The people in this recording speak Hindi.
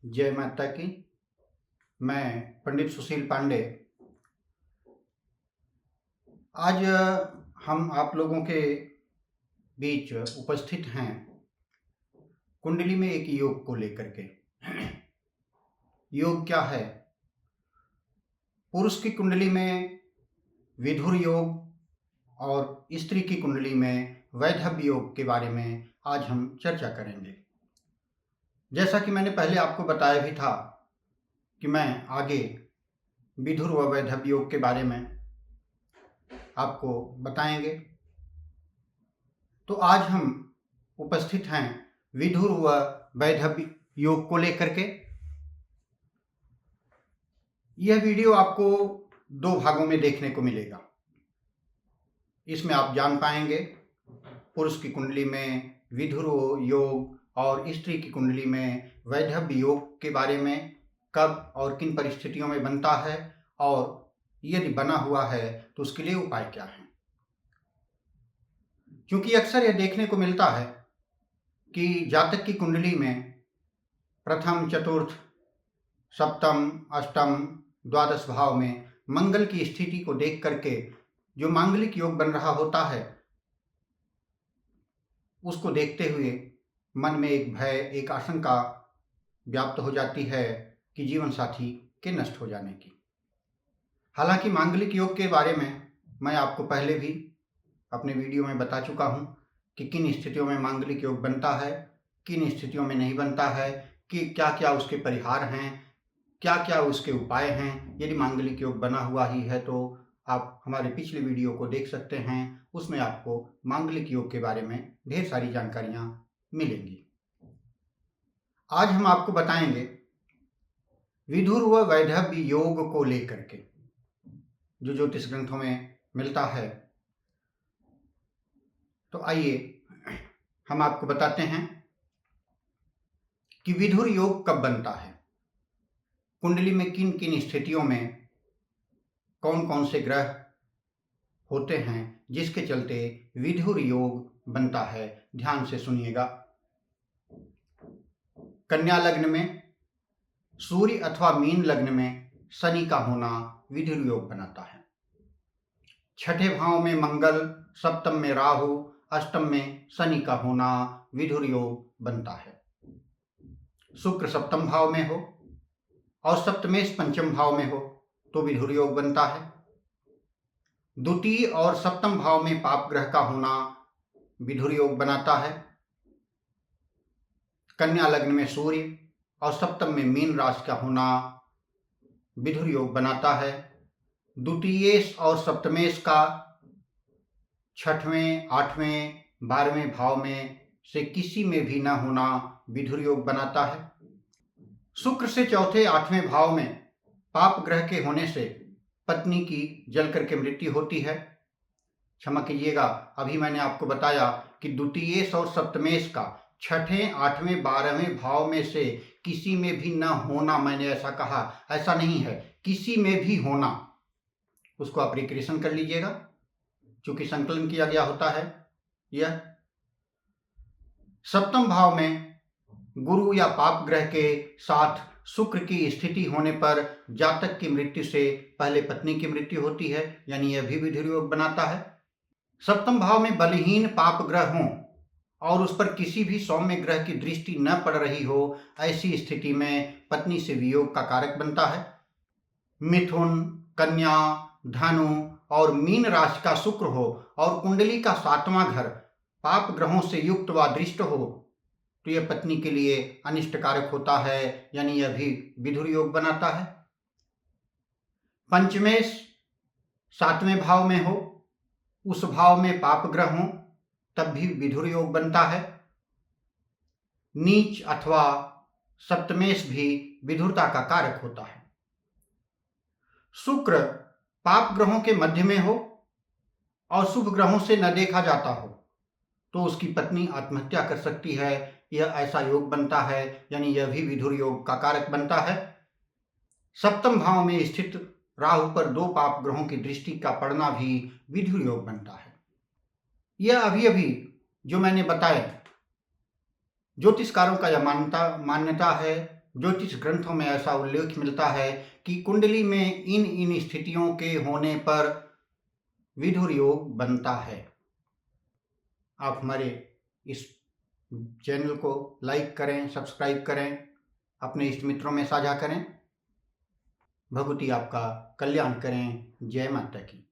जय माता की। मैं पंडित सुशील पांडे आज हम आप लोगों के बीच उपस्थित हैं कुंडली में एक योग को लेकर के। योग क्या है? पुरुष की कुंडली में विधुर योग और स्त्री की कुंडली में वैधव्य योग के बारे में आज हम चर्चा करेंगे। जैसा कि मैंने पहले आपको बताया भी था कि मैं आगे विधुर व वैधव्य योग के बारे में आपको बताएंगे। तो आज हम उपस्थित हैं विधुर व वैधव्य योग को लेकर के। यह वीडियो आपको 2 भागों में देखने को मिलेगा। इसमें आप जान पाएंगे पुरुष की कुंडली में विधुर योग और स्त्री की कुंडली में वैधव्य योग के बारे में, कब और किन परिस्थितियों में बनता है और यदि बना हुआ है तो उसके लिए उपाय क्या है। क्योंकि अक्सर यह देखने को मिलता है कि जातक की कुंडली में प्रथम, चतुर्थ, सप्तम, अष्टम, द्वादश भाव में मंगल की स्थिति को देख करके जो मांगलिक योग बन रहा होता है, उसको देखते हुए मन में एक भय, एक आशंका व्याप्त हो जाती है कि जीवन साथी के नष्ट हो जाने की। हालांकि मांगलिक योग के बारे में मैं आपको पहले भी अपने वीडियो में बता चुका हूं कि किन स्थितियों में मांगलिक योग बनता है, किन स्थितियों में नहीं बनता है, कि क्या क्या उसके परिहार हैं, क्या क्या उसके उपाय हैं। यदि मांगलिक योग बना हुआ ही है तो आप हमारे पिछले वीडियो को देख सकते हैं, उसमें आपको मांगलिक योग के बारे में ढेर सारी जानकारियां मिलेंगी। आज हम आपको बताएंगे विधुर व वैधव्य योग को लेकर के जो ज्योतिष ग्रंथों में मिलता है। तो आइए हम आपको बताते हैं कि विधुर योग कब बनता है, कुंडली में किन किन स्थितियों में कौन कौन से ग्रह होते हैं जिसके चलते विधुर योग बनता है। ध्यान से सुनिएगा। कन्या लग्न में सूर्य अथवा मीन लग्न में शनि का होना विधुर योग बनाता है। छठे भाव में मंगल, सप्तम में राहु, अष्टम में शनि का होना विधुर योग बनता है। शुक्र सप्तम भाव में हो और सप्तमेश पंचम भाव में हो तो विधुर योग बनता है। द्वितीय और सप्तम भाव में पाप ग्रह का होना विधुर योग बनाता है। कन्या लग्न में सूर्य और सप्तम में मीन राशि का होना विधुर योग बनाता है। द्वितीयेश और सप्तमेश का छठवें, आठवें, 12वें भाव में से किसी में भी न होना विधुर योग बनाता है। शुक्र से चौथे, 8वें भाव में पाप ग्रह के होने से पत्नी की जल करके मृत्यु होती है। क्षमा कीजिएगा, अभी मैंने आपको बताया कि द्वितीयेश और सप्तमेश का छठे, 8वें, 12वें भाव में से किसी में भी न होना, मैंने ऐसा कहा, ऐसा नहीं है, किसी में भी होना। उसको आप रिक्रिएशन कर लीजिएगा, चूंकि संकलन किया गया होता है। यह सप्तम भाव में गुरु या पाप ग्रह के साथ शुक्र की स्थिति होने पर जातक की मृत्यु से पहले पत्नी की मृत्यु होती है, यानी यह भी विधुर योग बनाता है। सप्तम भाव में बलहीन पाप ग्रह हों और उस पर किसी भी सौम्य ग्रह की दृष्टि न पड़ रही हो, ऐसी स्थिति में पत्नी से वियोग का कारक बनता है। मिथुन, कन्या, धनु और मीन राशि का शुक्र हो और कुंडली का 7वां घर पाप ग्रहों से युक्त व दृष्ट हो तो यह पत्नी के लिए अनिष्ट कारक होता है, यानी यह भी विधुर योग बनाता है। पंचमेश 7वें भाव में हो, उस भाव में पाप ग्रह हो, तब भी विधुर योग बनता है। नीच अथवा सप्तमेश भी विधुरता का कारक होता है। शुक्र पाप ग्रहों के मध्य में हो और शुभ ग्रहों से न देखा जाता हो तो उसकी पत्नी आत्महत्या कर सकती है, यह ऐसा योग बनता है, यानी यह भी विधुर योग का कारक बनता है। सप्तम भाव में स्थित राहु पर 2 पाप ग्रहों की दृष्टि का पड़ना भी विधुर योग बनता है। यह अभी अभी जो मैंने बताया ज्योतिषकारों का यह मान्यता है ज्योतिष ग्रंथों में ऐसा उल्लेख मिलता है कि कुंडली में इन इन स्थितियों के होने पर विधुर योग बनता है। आप हमारे इस चैनल को लाइक करें, सब्सक्राइब करें, अपने इष्ट मित्रों में साझा करें। भगवती आपका कल्याण करें। जय माता की।